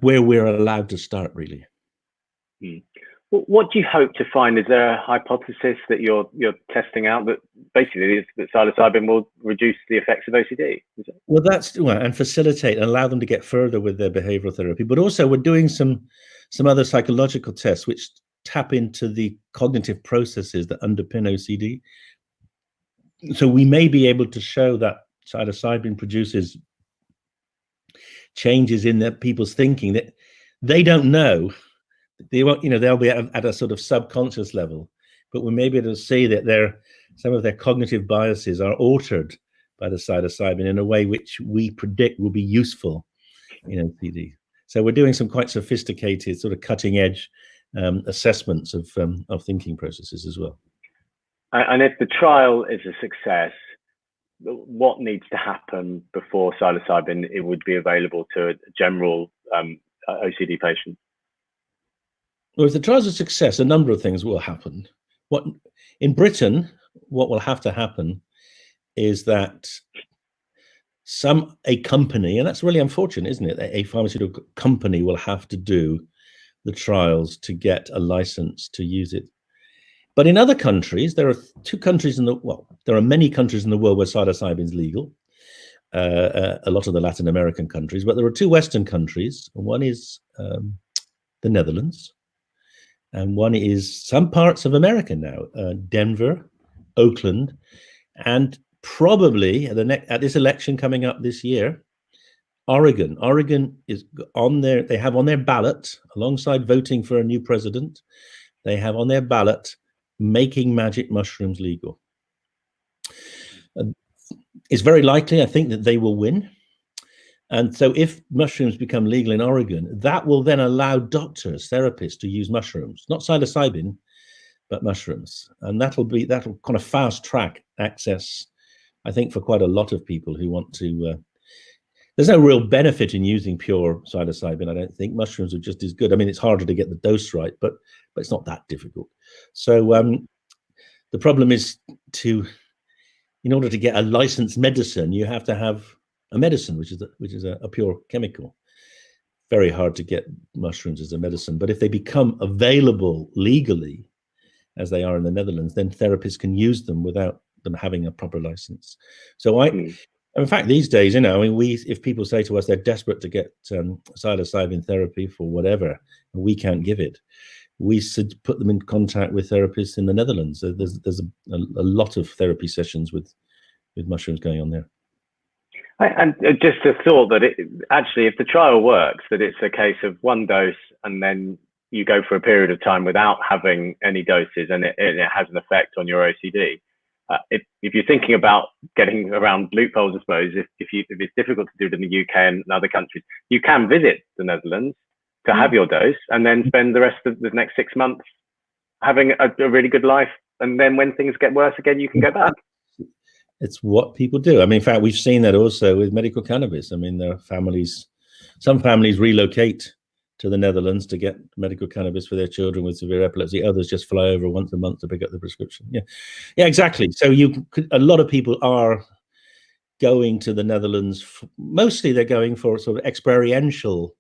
where we're allowed to start, really. What do you hope to find? Is there a hypothesis that you're testing out that basically is that psilocybin will reduce the effects of OCD? Well, and facilitate and allow them to get further with their behavioral therapy. But also we're doing some other psychological tests, which tap into the cognitive processes that underpin OCD. So we may be able to show that psilocybin produces changes in the people's thinking that they don't know. They won't, they'll be at a sort of subconscious level, but we may be able to see that some of their cognitive biases are altered by the psilocybin in a way which we predict will be useful in OCD. So we're doing some quite sophisticated, sort of cutting edge assessments of thinking processes as well. And if the trial is a success, what needs to happen before psilocybin it would be available to a general OCD patient? Well, if the trial's a success, a number of things will happen. In Britain, what will have to happen is that a company, and that's really unfortunate, isn't it? A pharmaceutical company will have to do the trials to get a license to use it. But in other countries, there are there are many countries in the world where psilocybin is legal. A lot of the Latin American countries, but there are two Western countries. One is the Netherlands, and one is some parts of America now, Denver, Oakland, and probably at this election coming up this year, Oregon. Oregon is they have on their ballot, alongside voting for a new president, they have on their ballot making magic mushrooms legal. It's very likely, I think, that they will win. And so if mushrooms become legal in Oregon, that will then allow doctors, therapists to use mushrooms, not psilocybin, but mushrooms. And that'll kind of fast track access, I think, for quite a lot of people who want to. There's no real benefit in using pure psilocybin, I don't think. Mushrooms are just as good. I mean, it's harder to get the dose right, but it's not that difficult. So the problem is in order to get a licensed medicine, you have to have a medicine, which is a pure chemical. Very hard to get mushrooms as a medicine. But if they become available legally, as they are in the Netherlands, then therapists can use them without them having a proper license. So in fact, these days, if people say to us they're desperate to get psilocybin therapy for whatever, and we can't give it, we should put them in contact with therapists in the Netherlands. There's a lot of therapy sessions with mushrooms going on there. And just a thought that actually, if the trial works, that it's a case of one dose and then you go for a period of time without having any doses, and it has an effect on your OCD. If you're thinking about getting around loopholes, I suppose, if it's difficult to do it in the UK and other countries, you can visit the Netherlands to have your dose and then spend the rest of the next 6 months having a really good life. And then when things get worse again, you can go back. It's what people do. I mean, in fact, we've seen that also with medical cannabis. I mean, there are some families relocate to the Netherlands to get medical cannabis for their children with severe epilepsy. Others just fly over once a month to pick up the prescription. Yeah, exactly. So a lot of people are going to the Netherlands. Mostly they're going for sort of experiential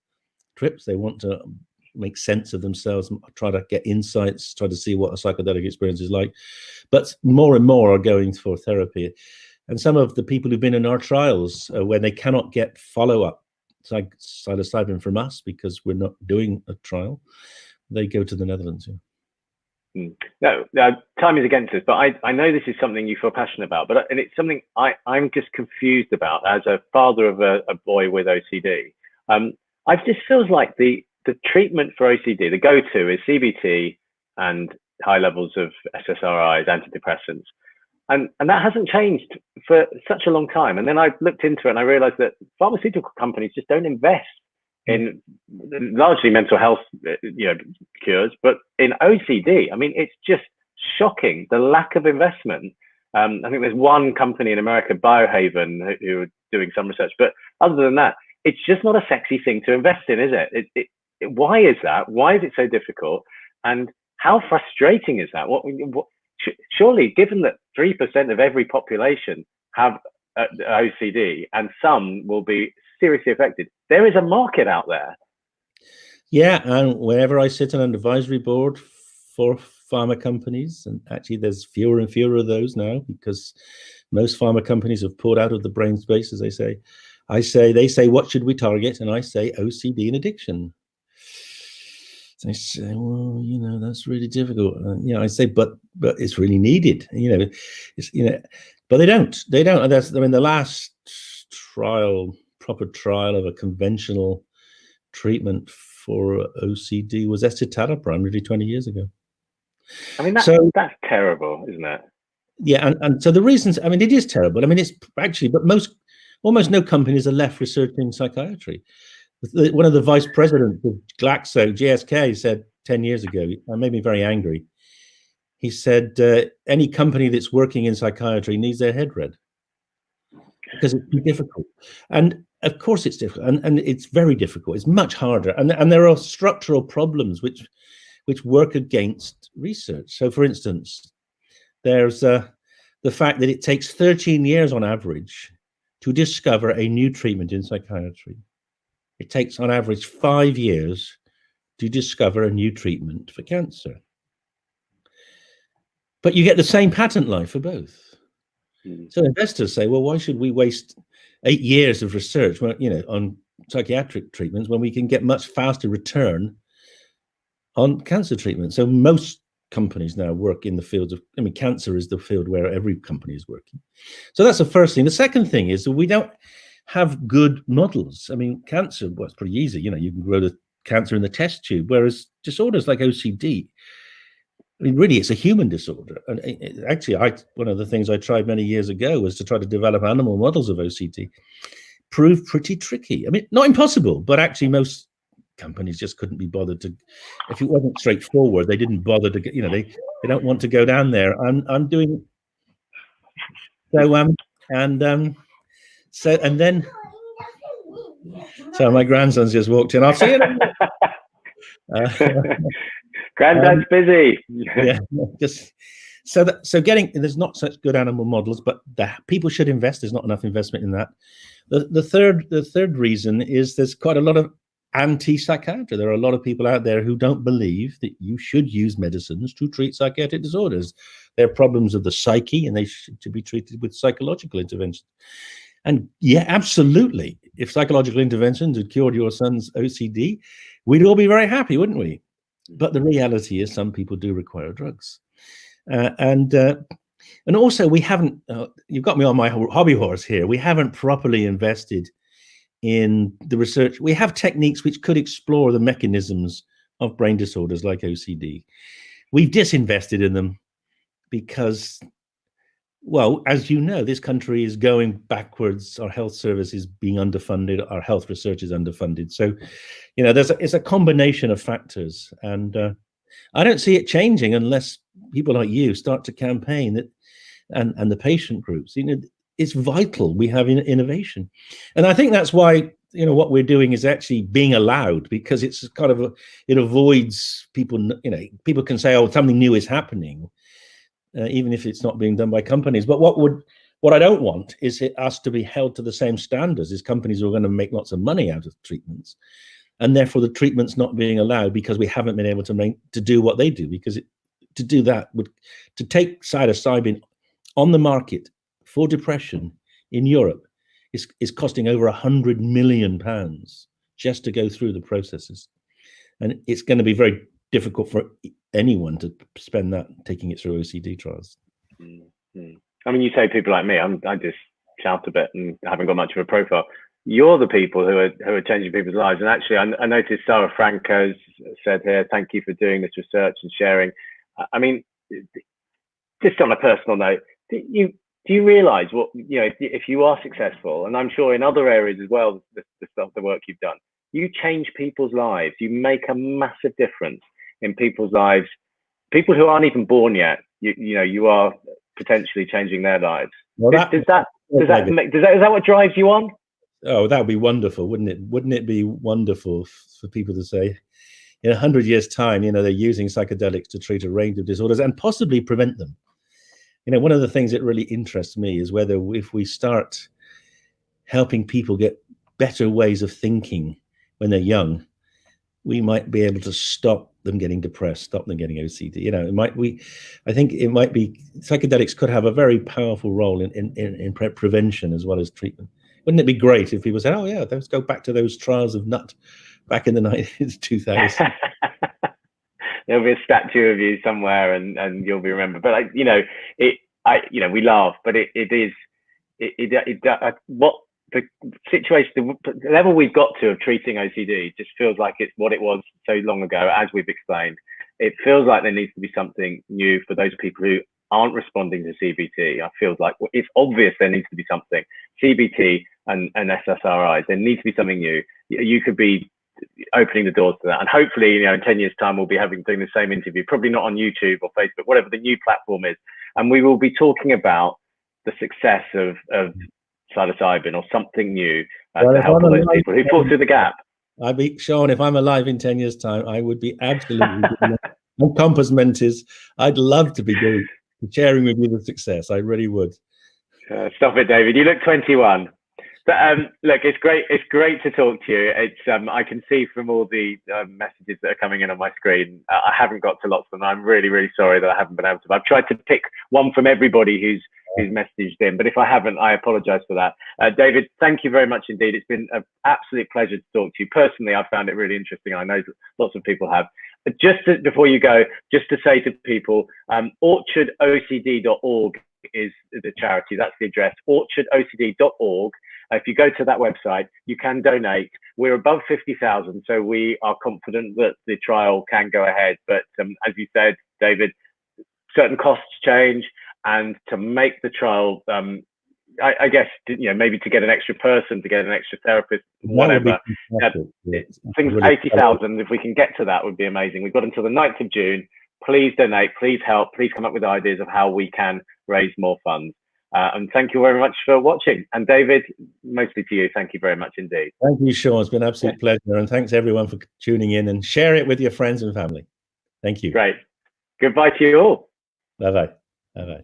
trips. They want to make sense of themselves, try to get insights, try to see what a psychedelic experience is like. But more and more are going for therapy. And some of the people who've been in our trials, when they cannot get follow-up psilocybin from us because we're not doing a trial, they go to the Netherlands. Yeah. No, time is against us, but I know this is something you feel passionate about, and it's something I'm just confused about as a father of a boy with OCD. I just feels like the treatment for OCD, the go-to is CBT and high levels of SSRIs, antidepressants. And that hasn't changed for such a long time. And then I looked into it and I realized that pharmaceutical companies just don't invest in largely mental health cures, but in OCD. I mean, it's just shocking, the lack of investment. I think there's one company in America, Biohaven, who are doing some research. But other than that, it's just not a sexy thing to invest in, is it? Why is that? Why is it so difficult? And how frustrating is that? Surely, given that 3% of every population have OCD and some will be seriously affected, there is a market out there. Yeah, and whenever I sit on an advisory board for pharma companies, and actually there's fewer and fewer of those now because most pharma companies have pulled out of the brain space, as they say. They say, what should we target? And I say OCD and addiction. They say, well, that's really difficult. I say, but it's really needed. But they don't. The last proper trial of a conventional treatment for OCD was escitalopram nearly 20 years ago. I mean, that's terrible, isn't it? Yeah, and so the reasons, it is terrible. It's actually, but almost no companies are left researching psychiatry. One of the vice presidents of Glaxo, GSK, said 10 years ago, it made me very angry. He said, any company that's working in psychiatry needs their head read because it's too difficult. And of course it's difficult, and it's very difficult. It's much harder. And there are structural problems which work against research. So for instance, there's the fact that it takes 13 years on average to discover a new treatment in psychiatry. It takes on average 5 years to discover a new treatment for cancer. But you get the same patent life for both. So investors say, well, why should we waste 8 years of research on psychiatric treatments when we can get much faster return on cancer treatment? So most companies now work in the fields of, cancer is the field where every company is working. So that's the first thing. The second thing is that we don't have good models. Cancer, well, it's pretty easy. You can grow the cancer in the test tube, whereas disorders like OCD, really, it's a human disorder. And actually, one of the things I tried many years ago was to try to develop animal models of OCD. Proved pretty tricky. Not impossible, but actually most companies just couldn't be bothered to. If it wasn't straightforward, they didn't bother to get. They don't want to go down there. I'm doing so and then. So my grandson's just walked in. I'll see you. Granddad's busy. Yeah, just so getting, there's not such good animal models, but people should invest. There's not enough investment in that. The third reason is there's quite a lot of anti-psychiatry. There are a lot of people out there who don't believe that you should use medicines to treat psychiatric disorders. They're problems of the psyche, and they should be treated with psychological intervention. And yeah, absolutely. If psychological interventions had cured your son's OCD, we'd all be very happy, wouldn't we? But the reality is some people do require drugs. And also we haven't, you've got me on my hobby horse here, we haven't properly invested in the research. We have techniques which could explore the mechanisms of brain disorders like OCD. We've disinvested in them because, well, as you know, this country is going backwards. Our health service is being underfunded. Our health research is underfunded. So, it's a combination of factors. And I don't see it changing unless people like you start to campaign that, and the patient groups. It's vital we have innovation. And I think that's why, what we're doing is actually being allowed, because it's kind of it avoids people, people can say, oh, something new is happening. Even if it's not being done by companies. But what I don't want is us to be held to the same standards as companies who are going to make lots of money out of treatments, and therefore the treatment's not being allowed because we haven't been able to do what they do. Because to do that to take psilocybin on the market for depression in Europe is costing over £100 million just to go through the processes, and it's going to be very difficult for anyone to spend that taking it through OCD trials. You say people like me, I just shout a bit and haven't got much of a profile. You're the people who are changing people's lives. And actually, I noticed Sarah Franco's said here, thank you for doing this research and sharing. Just on a personal note, do you realize what, if you are successful, and I'm sure in other areas as well, the work you've done, you change people's lives, you make a massive difference in people's lives, people who aren't even born yet. You are potentially changing their lives. Well, is that what drives you on? Oh, that would be wonderful, wouldn't it? Wouldn't it be wonderful for people to say, in 100 years' time, they're using psychedelics to treat a range of disorders and possibly prevent them. One of the things that really interests me is whether if we start helping people get better ways of thinking when they're young, we might be able to stop them getting depressed, stop them getting OCD. I think it might be, psychedelics could have a very powerful role in prevention as well as treatment. Wouldn't it be great if people said, oh yeah, let's go back to those trials of Nutt back in the 2000s? there'll be a statue of you somewhere, and you'll be remembered. But we laugh, but what the situation, the level we've got to of treating OCD just feels like it's what it was so long ago, as we've explained. It feels like there needs to be something new for those people who aren't responding to CBT. I feel like it's obvious there needs to be something. CBT and SSRIs, there needs to be something new. You could be opening the doors to that, and hopefully, in 10 years' time, we'll be doing the same interview, probably not on YouTube or Facebook, whatever the new platform is, and we will be talking about the success of psilocybin or something new to help all those people who fall through the gap. Sean, if I'm alive in 10 years' time, I would be absolutely compass mentis. I'd love to be sharing with you the success. I really would. Stop it, David. You look 21. But look, it's great. It's great to talk to you. It's I can see from all the messages that are coming in on my screen. I haven't got to lots of them. I'm really, really sorry that I haven't been able to. I've tried to pick one from everybody who's messaged in, but if I haven't, I apologize for that. David, thank you very much indeed. It's been an absolute pleasure to talk to you. Personally, I found it really interesting. I know lots of people have. But before you go, just to say to people, orchardocd.org is the charity. That's the address, orchardocd.org. If you go to that website, you can donate. We're above 50,000, so we are confident that the trial can go ahead. But as you said, David, certain costs change, and to make the trial, I guess, maybe to get an extra person, to get an extra therapist, whatever. Things 80,000. If we can get to that, would be amazing. We've got until the 9th of June. Please donate. Please help. Please come up with ideas of how we can raise more funds. And thank you very much for watching. And David, mostly to you, thank you very much indeed. Thank you, Sean. It's been an absolute pleasure. And thanks everyone for tuning in, and share it with your friends and family. Thank you. Great. Goodbye to you all. Bye-bye. Bye-bye.